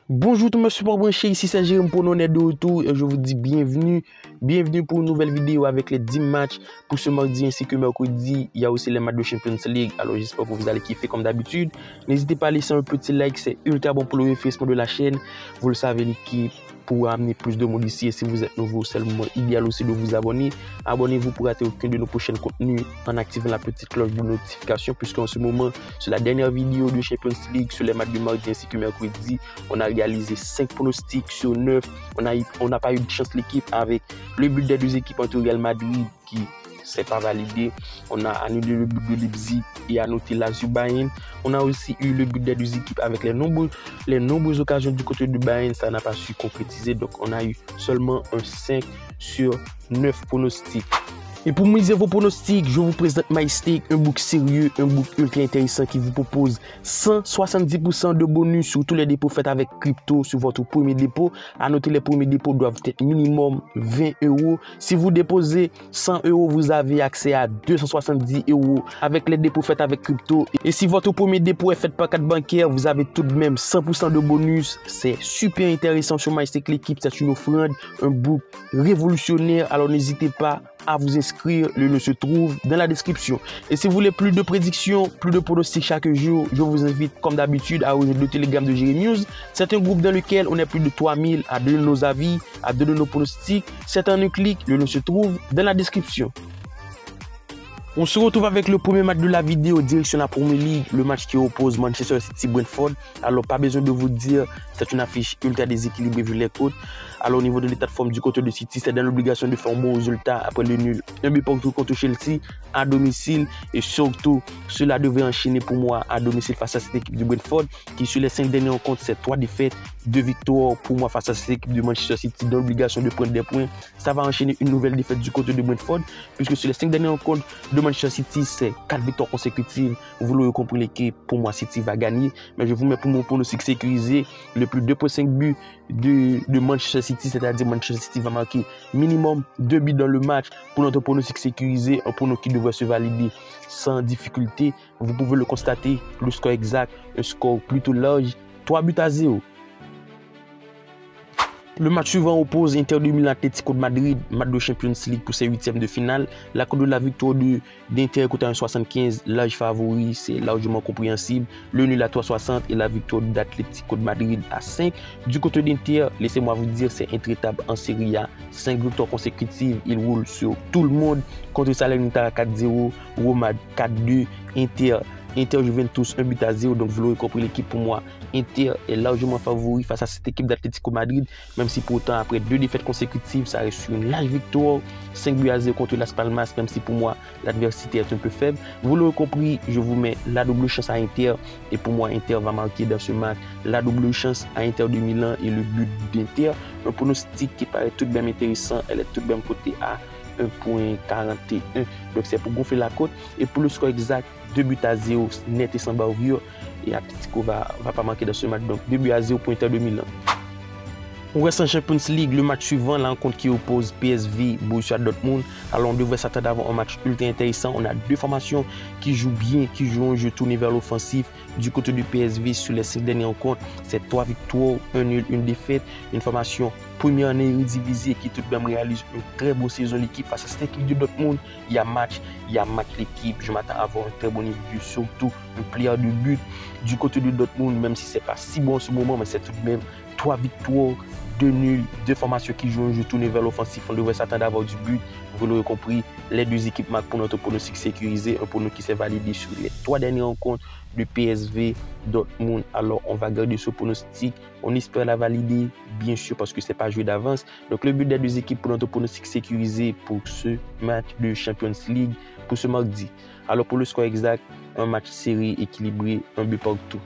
Bonjour tout le monde super branché, ici c'est Jérôme pour nous de retour et je vous dis bienvenue pour une nouvelle vidéo avec les 10 matchs pour ce mardi ainsi que mercredi. Il y a aussi les matchs de Champions League, alors j'espère que vous allez kiffer comme d'habitude. N'hésitez pas à laisser un petit like, c'est ultra bon pour le référencement de la chaîne. Vous le savez l'équipe pour amener plus de monde ici et si vous êtes nouveau, c'est le moment idéal aussi de vous abonner. Abonnez-vous pour rater aucun de nos prochains contenus en activant la petite cloche de notification puisqu'en ce moment, sur la dernière vidéo de Champions League, sur les matchs de mardi ainsi que mercredi, on a réalisé 5 pronostics sur 9. On n'a pas eu de chance l'équipe avec le but des deux équipes entre Real Madrid qui s'est pas validé. On a annulé le but de Leipzig et annoté Lazio Bayern. On a aussi eu le but des deux équipes avec les nombreuses occasions du côté de Bayern. Ça n'a pas su concrétiser. Donc on a eu seulement un 5 sur 9 pronostics. Et pour miser vos pronostics, je vous présente MyStake, un book sérieux, un book ultra intéressant qui vous propose 170% de bonus sur tous les dépôts faits avec crypto sur votre premier dépôt. À noter, les premiers dépôts doivent être minimum 20 €. Si vous déposez 100 €, vous avez accès à 270 € avec les dépôts faits avec crypto. Et si votre premier dépôt est fait par carte bancaire, vous avez tout de même 100% de bonus. C'est super intéressant sur MyStake l'équipe, c'est une offrande, un book révolutionnaire. Alors n'hésitez pas à vous inscrire, le lien se trouve dans la description. Et si vous voulez plus de prédictions, plus de pronostics chaque jour, je vous invite comme d'habitude à rejoindre le Telegram de Jerry News. C'est un groupe dans lequel on est plus de 3000 à donner nos avis, à donner nos pronostics. C'est en un clic, le lien se trouve dans la description. On se retrouve avec le premier match de la vidéo, direction la Premier League, le match qui oppose Manchester City Brentford. Alors pas besoin de vous dire, c'est une affiche ultra déséquilibrée vu les côtes. Alors au niveau de l'état de forme du côté de City, c'est dans l'obligation de faire un bon résultat après le nul. Un but partout contre Chelsea à domicile et surtout cela devrait enchaîner pour moi à domicile face à cette équipe du Brentford qui sur les 5 derniers rencontres, c'est 3 défaites, 2 victoires pour moi face à cette équipe de Manchester City dans l'obligation de prendre des points. Ça va enchaîner une nouvelle défaite du côté de Brentford puisque sur les 5 dernières rencontres de Manchester City, c'est 4 victoires consécutives. Vous l'aurez compris, l'équipe, pour moi, City va gagner. Mais je vous mets pour mon pronostic sécurisé le plus 2,5 buts de Manchester City, c'est-à-dire Manchester City va marquer minimum 2 buts dans le match. Pour notre pronostic sécurisé, un pronostic qui devrait se valider sans difficulté. Vous pouvez le constater, le score exact, un score plutôt large, 3-0. Le match suivant oppose Inter de Milan Atlético de Madrid, match de Champions League pour ses huitièmes de finale. La cote de la victoire d'Inter coûte à 1,75, large favori, c'est largement compréhensible. Le nul à 3,60 et la victoire d'Atlético de Madrid à 5. Du côté d'Inter, laissez-moi vous dire, c'est intraitable en Serie A. 5 victoires consécutives, il roule sur tout le monde. Contre Salernitana 4-0, Roma 4-2, Inter Juventus 1-0, donc vous l'aurez compris, l'équipe pour moi, Inter est largement favori face à cette équipe d'Atlético Madrid, même si pourtant après 2 défaites consécutives, ça reste sur une large victoire, 5-0 contre Las Palmas, même si pour moi l'adversité est un peu faible. Vous l'aurez compris, je vous mets la double chance à Inter, et pour moi Inter va marquer dans ce match la double chance à Inter de Milan et le but d'Inter. Un pronostic qui paraît tout de même intéressant, elle est tout de même cotée à 1,41, donc c'est pour gonfler la cote. Et pour le score exact, 2-0 net et sans bavure, et Atlético va pas manquer dans ce match, donc 2-0 pour Inter de Milan. On reste en Champions League, le match suivant, la rencontre qui oppose PSV Borussia Dortmund. Alors on devrait s'attendre à avoir un match ultra intéressant. On a deux formations qui jouent bien, qui jouent un jeu tourné vers l'offensif. Du côté du PSV, sur les 5 dernières rencontres, c'est 3 victoires, 1 nul, 1 défaite. Une formation première en Eredivisie qui tout de même réalise une très bonne saison l'équipe face à cette équipe de Dortmund. Il y a match l'équipe. Je m'attends à avoir un très bon niveau, surtout un player de but. Du côté de Dortmund, même si c'est pas si bon en ce moment, mais c'est tout de même 3 victoires, 2 nuls, 2 formations qui jouent un jeu tourné vers l'offensif. On devrait s'attendre à avoir du but. Vous l'aurez compris, les deux équipes marquent pour notre pronostic sécurisé, un pronostic qui s'est validé sur les 3 dernières rencontres de PSV Dortmund. Alors on va garder ce pronostic. On espère la valider, bien sûr, parce que c'est pas joué d'avance. Donc le but des deux équipes pour notre pronostic sécurisé pour ce match de Champions League pour ce mardi. Alors pour le score exact, un match serré, équilibré, un but partout.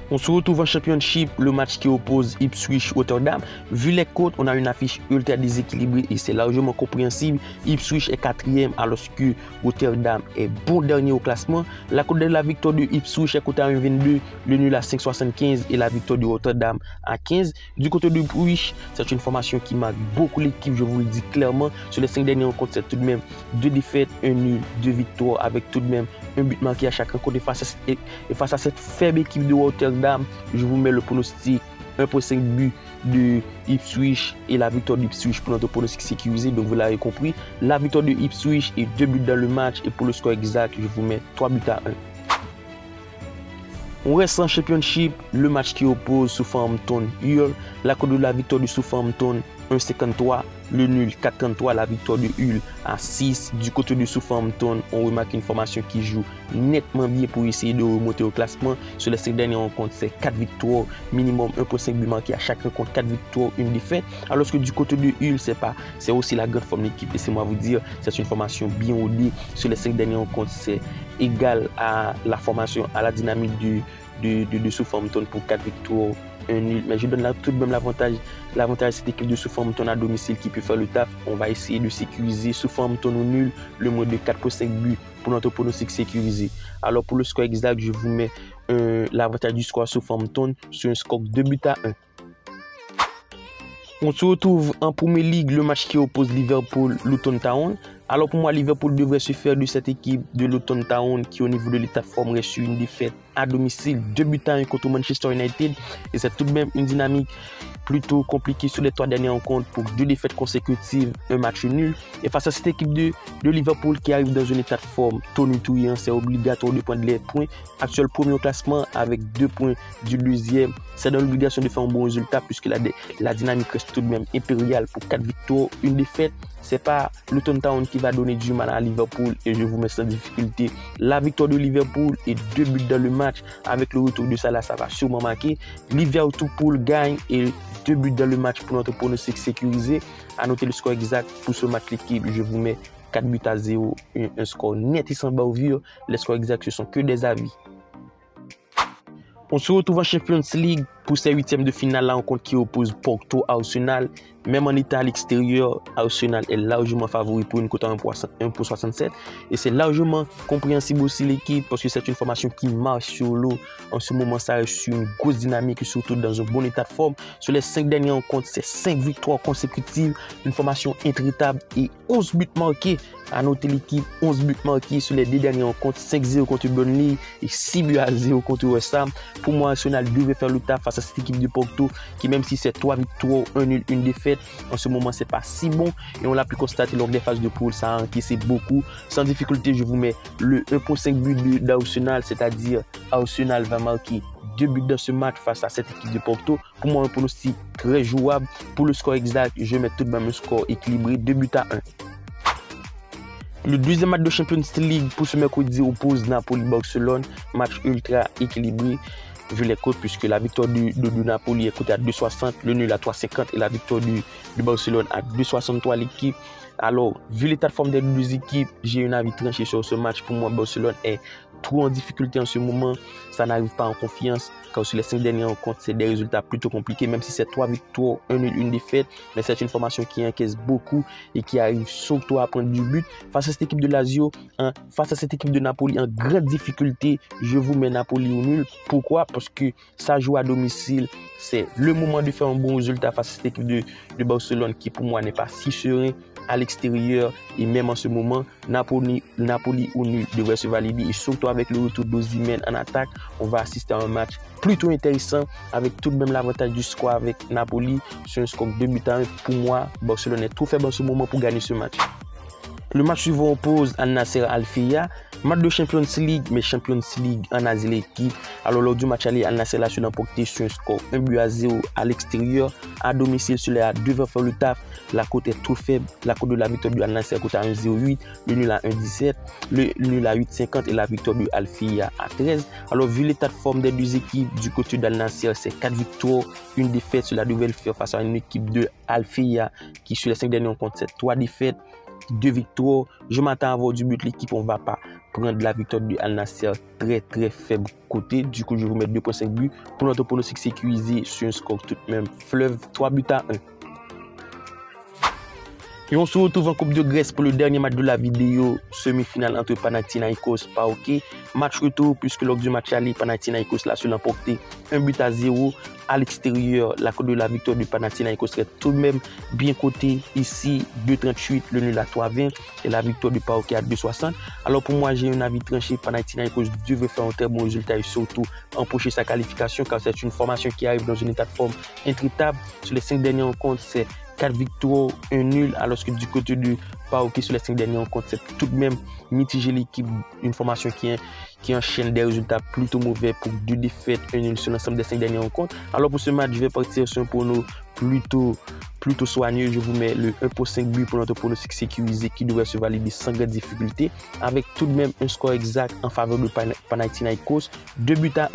On se retrouve en Championship, le match qui oppose Ipswich Rotterdam. Vu les cotes, on a une affiche ultra déséquilibrée et c'est largement compréhensible. Ipswich est 4e alors que Rotterdam est bon dernier au classement. La cote de la victoire de Ipswich est cotée à 1,22, le nul à 5,75 et la victoire de Rotterdam à 15. Du côté de Ipswich, c'est une formation qui marque beaucoup l'équipe, je vous le dis clairement. Sur les 5 dernières rencontres, c'est tout de même 2 défaites, 1 nul, 2 victoires avec tout de même un but marqué à chaque rencontre. Et face à cette faible équipe de Rotterdam, Amsterdam, je vous mets le pronostic 1.5 buts de Ipswich et la victoire d'Ipswich pour notre pronostic sécurisé. Donc vous l'avez compris, la victoire de Ipswich et 2 buts dans le match. Et pour le score exact, je vous mets 3 buts à 1. On reste en Championship, le match qui oppose Southampton Hull, la cote de la victoire de Southampton 1,53, le nul 4,33, la victoire de Hull à 6. Du côté de Southampton, on remarque une formation qui joue nettement bien pour essayer de remonter au classement. Sur les 5 dernières rencontres, c'est 4 victoires, minimum 1.5 buts marqués à chaque rencontre, 4 victoires, 1 défaite. Alors que du côté de Hull, c'est aussi la grande forme de l'équipe. Laissez-moi vous dire, c'est une formation bien rodée. Sur les 5 dernières rencontres, c'est égal à la formation, à la dynamique de Southampton pour 4 victoires, 1 nul. Mais je donne là tout de même l'avantage à cette équipe de Southampton à domicile qui peut faire le taf. On va essayer de sécuriser Southampton au nul, le moins de 4.5 buts pour notre pronostic sécurisé. Alors pour le score exact, je vous mets l'avantage du score à Southampton sur un score 2 buts à 1. On se retrouve en Premier League, le match qui oppose Liverpool, Luton Town. Alors pour moi, Liverpool devrait se faire de cette équipe de Luton Town qui au niveau de l'état de forme reste sur une défaite à domicile, 2 buts à 1 contre Manchester United. Et c'est tout de même une dynamique plutôt compliquée sur les 3 dernières rencontres pour 2 défaites consécutives, un match nul. Et face à cette équipe de Liverpool qui arrive dans un état de forme tonitruant, c'est obligatoire de prendre les points. Actuel premier au classement avec 2 points du deuxième. C'est dans l'obligation de faire un bon résultat puisque la dynamique reste tout de même impériale pour 4 victoires, 1 défaite. C'est pas Luton Town qui va donner du mal à Liverpool et je vous mets sans difficulté la victoire de Liverpool et 2 buts dans le match. Avec le retour de Salah, ça va sûrement marquer. Liverpool gagne et 2 buts dans le match pour notre pronostic sécurisé. À noter le score exact pour ce match l'équipe, je vous mets 4 buts à 0, un score net et sans bavure. Les scores exacts, ce sont que des avis. On se retrouve en Champions League pour ces 8e de finale, la rencontre qui oppose Porto à Arsenal. Même en état à l'extérieur, Arsenal est largement favori pour une cote à 1,67. Et c'est largement compréhensible aussi l'équipe parce que c'est une formation qui marche sur l'eau. En ce moment, ça reste sur une grosse dynamique et surtout dans un bon état de forme. Sur les 5 dernières rencontres, c'est 5 victoires consécutives, une formation intraitable et 11 buts marqués. À noter l'équipe, 11 buts marqués sur les 2 dernières rencontres, 5-0 contre Burnley et 6 buts à 0 contre West Ham. Pour moi, Arsenal devait faire le taf face à cette équipe de Porto qui, même si c'est 3 victoires, 1 nul, 1 défaite, en ce moment, c'est pas si bon. Et on l'a pu constater lors des phases de poule, ça a encaissé beaucoup. Sans difficulté, je vous mets le 1.5 but d'Arsenal, c'est-à-dire Arsenal va marquer 2 buts dans ce match face à cette équipe de Porto. Pour moi, un pronostic très jouable. Pour le score exact, je mets tout de même un score équilibré, 2 buts à 1. Le deuxième match de Champions League pour ce mercredi oppose Napoli-Barcelone. Match ultra équilibré. Je les cote puisque la victoire de Napoli est cotée à 2,60, le nul à 3,50 et la victoire de Barcelone à 2,63 l'équipe. Alors, vu l'état de forme des deux équipes, j'ai un avis tranché sur ce match. Pour moi, Barcelone est trop en difficulté en ce moment. Ça n'arrive pas en confiance. Car sur les 5 dernières rencontres, c'est des résultats plutôt compliqués. Même si c'est 3 victoires, 1 nul, 1 défaite. Mais c'est une formation qui encaisse beaucoup et qui arrive surtout à prendre du but. Face à cette équipe de Lazio, face à cette équipe de Napoli, en grande difficulté, je vous mets Napoli au nul. Pourquoi? Parce que ça joue à domicile. C'est le moment de faire un bon résultat face à cette équipe de Barcelone qui pour moi n'est pas si serein à l'extérieur. Et même en ce moment, Napoli au nul devrait se valider. Et surtout avec le retour d'Osimhen en attaque, on va assister à un match plutôt intéressant avec tout de même l'avantage du score avec Napoli sur un score 2 buts à 1. Pour moi, Barcelone est trop faible en ce moment pour gagner ce match. Le match suivant oppose Al Nasser Al-Fiyah. Match de Champions League, mais Champions League en Asie l'équipe. Alors lors du match aller, Al Nasser l'a su l'emporter sur un score 1 but à 0 à l'extérieur. À domicile, sur les A2 va faire le taf. La cote est trop faible. La cote de la victoire de Al Nasser est à 1,08, le nul à 1,17, le nul à 8,50 et la victoire de Al-Fiyah à 13. Alors vu l'état de forme des deux équipes, du côté d'Al Nasser, c'est 4 victoires, une défaite. Cela devrait le faire face à une équipe de Al-Fiyah qui sur les 5 derniers rencontres, c'est 3 défaites, 2 victoires. Je m'attends à avoir du but. L'équipe, on ne va pas prendre la victoire de Al Nasser très très faible côté. Du coup, je vais vous mettre 2.5 buts pour notre pronostic sécurisé sur un score tout de même fleuve, 3 buts à 1. Et on se retrouve en Coupe de Grèce pour le dernier match de la vidéo, semi-finale entre Panathinaikos et PAOK. Match retour, puisque lors du match aller, Panathinaikos l'a su l'emporter 1-0 à l'extérieur. La cote de la victoire du Panathinaikos serait tout de même bien cotée. Ici, 2,38, le nul à 3,20 et la victoire du PAOK à 2,60. Alors pour moi, j'ai un avis tranché. Panathinaikos devrait faire un très bon résultat et surtout empocher sa qualification, car c'est une formation qui arrive dans un état de forme intraitable. Sur les 5 dernières rencontres, c'est 4 victoires, 1 nul, alors que du côté du PAOK sur les 5 dernières rencontres, c'est tout de même mitigé l'équipe, une formation qui enchaîne des résultats plutôt mauvais pour 2 défaites, 1 nul sur l'ensemble des 5 dernières rencontres. Alors pour ce match, je vais partir sur un prono plutôt soigneux. Je vous mets le 1 pour 5 buts pour notre pronostic sécurisé qui devrait se valider sans grande difficulté, avec tout de même un score exact en faveur de Panathinaikos, 2-1.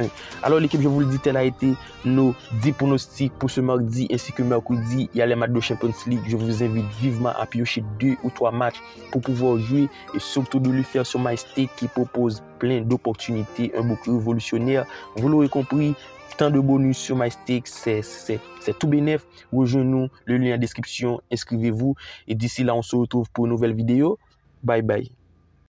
Alors l'équipe, je vous le dis, telle a été nos 10 pronostics pour ce mardi ainsi que mercredi. Il y a les matchs de Champions League. Je vous invite vivement à piocher 2 ou 3 matchs pour pouvoir jouer et surtout de le faire sur MyStake qui propose plein d'opportunités, un bouclier révolutionnaire. Vous l'aurez compris, tant de bonus sur MyStake, c'est tout bénef. Rejoignez-nous, le lien en description, inscrivez-vous et d'ici là, on se retrouve pour une nouvelle vidéo. Bye bye.